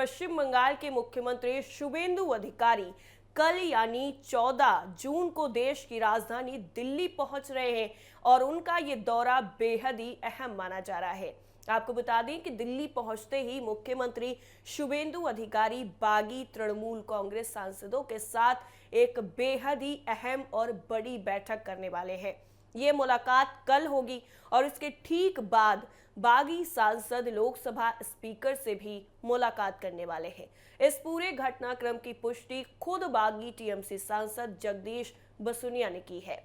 पश्चिम बंगाल के मुख्यमंत्री शुभेंदु अधिकारी कल यानी 14 जून को देश की राजधानी दिल्ली पहुंच रहे हैं और उनका ये दौरा बेहद ही अहम माना जा रहा है। आपको बता दें कि दिल्ली पहुंचते ही मुख्यमंत्री शुभेंदु अधिकारी बागी तृणमूल कांग्रेस सांसदों के साथ एक बेहद ही अहम और बड़ी बैठक करने वाले हैं। ये मुलाकात कल होगी और इसके ठीक बाद बागी सांसद लोकसभा स्पीकर से भी मुलाकात करने वाले हैं। इस पूरे घटनाक्रम की पुष्टि खुद बागी टीएमसी सांसद जगदीश बसुनिया ने की है।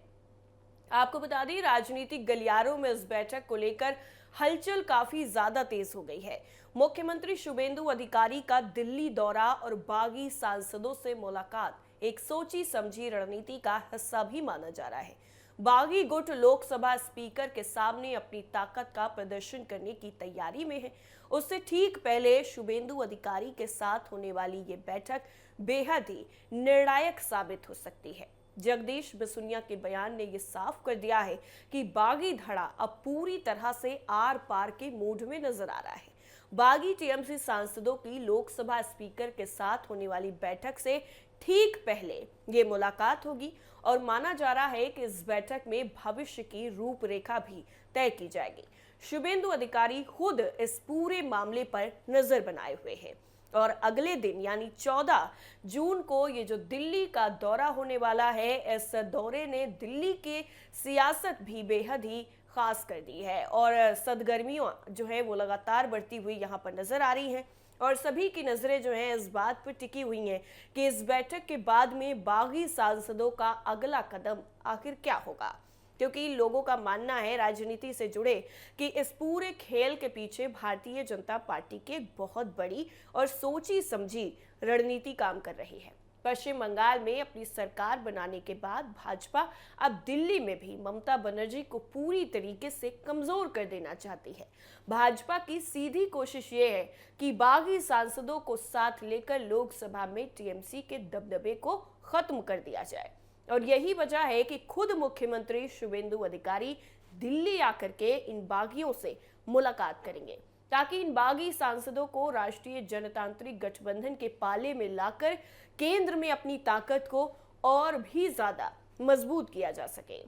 आपको बता दें, राजनीतिक गलियारों में इस बैठक को लेकर हलचल काफी ज्यादा तेज हो गई है। मुख्यमंत्री शुभेंदु अधिकारी का दिल्ली दौरा और बागी सांसदों से मुलाकात एक सोची समझी रणनीति का हिस्सा भी माना जा रहा है। बागी गुट लोकसभा स्पीकर के सामने अपनी ताकत का प्रदर्शन करने की तैयारी में है। उससे ठीक पहले शुभेंदु अधिकारी के साथ होने वाली ये बैठक बेहद ही निर्णायक साबित हो सकती है। जगदीश बसुनिया के बयान ने यह साफ कर दिया है कि बागी धड़ा अब पूरी तरह से आर पार के मूड में नजर आ रहा है। बागी टीएमसी सांसदों की लोकसभा स्पीकर के साथ होने वाली बैठक से ठीक पहले ये मुलाकात होगी और माना जा रहा है कि इस बैठक में भविष्य की रूपरेखा भी तय की जाएगी। शुभेंदु अधिकारी खुद इस पूरे मामले पर नजर बनाए हुए हैं और अगले दिन यानी 14 जून को ये जो दिल्ली का दौरा होने वाला है, इस दौरे ने दिल्ली की सियासत भी बेहद ही खास कर दी है और सदगर्मियां जो है वो लगातार बढ़ती हुई यहाँ पर नजर आ रही हैं और सभी की नजरें जो हैं इस बात पर टिकी हुई हैं कि इस बैठक के बाद में बागी सांसदों का अगला कदम आखिर क्या होगा, क्योंकि लोगों का मानना है राजनीति से जुड़े कि इस पूरे खेल के पीछे भारतीय जनता पार्टी की एक बहुत बड़ी और सोची समझी रणनीति काम कर रही है। पश्चिम बंगाल में अपनी सरकार बनाने के बाद भाजपा अब दिल्ली में भी ममता बनर्जी को पूरी तरीके से कमजोर कर देना चाहती है। भाजपा की सीधी कोशिश ये है कि बागी सांसदों को साथ लेकर लोकसभा में टीएमसी के दबदबे को खत्म कर दिया जाए और यही वजह है कि खुद मुख्यमंत्री शुभेंदु अधिकारी दिल्ली आकर के इन बागियों से मुलाकात करेंगे ताकि इन बागी सांसदों को राष्ट्रीय जनतांत्रिक गठबंधन के पाले में लाकर केंद्र में अपनी ताकत को और भी ज्यादा मजबूत किया जा सके।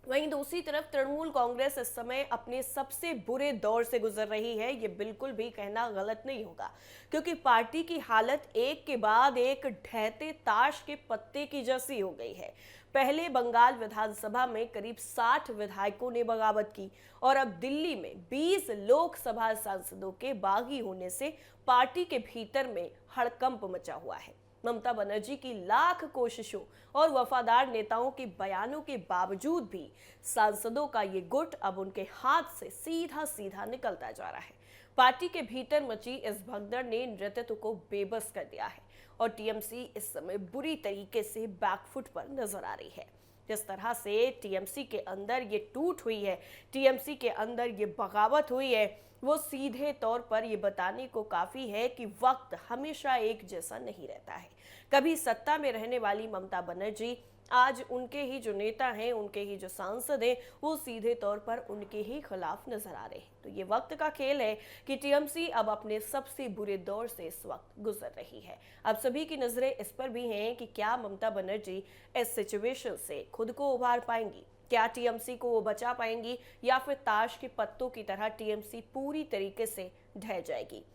वहीं दूसरी तरफ तृणमूल कांग्रेस इस समय अपने सबसे बुरे दौर से गुजर रही है। ये बिल्कुल भी कहना गलत नहीं होगा, क्योंकि पार्टी की हालत एक के बाद एक ढहते ताश के पत्ते की जैसी हो गई है। पहले बंगाल विधानसभा में करीब 60 विधायकों ने बगावत की और अब दिल्ली में 20 लोकसभा सांसदों के बागी होने से पार्टी के भीतर में हड़कंप मचा हुआ है। ममता बनर्जी की लाख कोशिशों और वफादार नेताओं के बयानों के बावजूद भी सांसदों का ये गुट अब उनके हाथ से सीधा सीधा निकलता जा रहा है। पार्टी के भीतर मची इस भगदड़ ने नेतृत्व को बेबस कर दिया है और टीएमसी इस समय बुरी तरीके से बैकफुट पर नजर आ रही है। जिस तरह से टीएमसी के अंदर ये टूट हुई है, टीएमसी के अंदर ये बगावत हुई है, वो सीधे तौर पर ये बताने को काफी है कि वक्त हमेशा एक जैसा नहीं रहता है। कभी सत्ता में रहने वाली ममता बनर्जी आज उनके ही जो नेता हैं, उनके ही जो सांसद हैं, वो सीधे तौर पर उनके ही खिलाफ नजर आ रहे हैं। तो ये वक्त का खेल है कि टीएमसी अब अपने सबसे बुरे दौर से इस वक्त गुजर रही है। अब सभी की नजरें इस पर भी हैं कि क्या ममता बनर्जी इस सिचुएशन से खुद को उभार पाएंगी, क्या टीएमसी को वो बचा पाएंगी या फिर ताश के पत्तों की तरह टीएमसी पूरी तरीके से ढह जाएगी।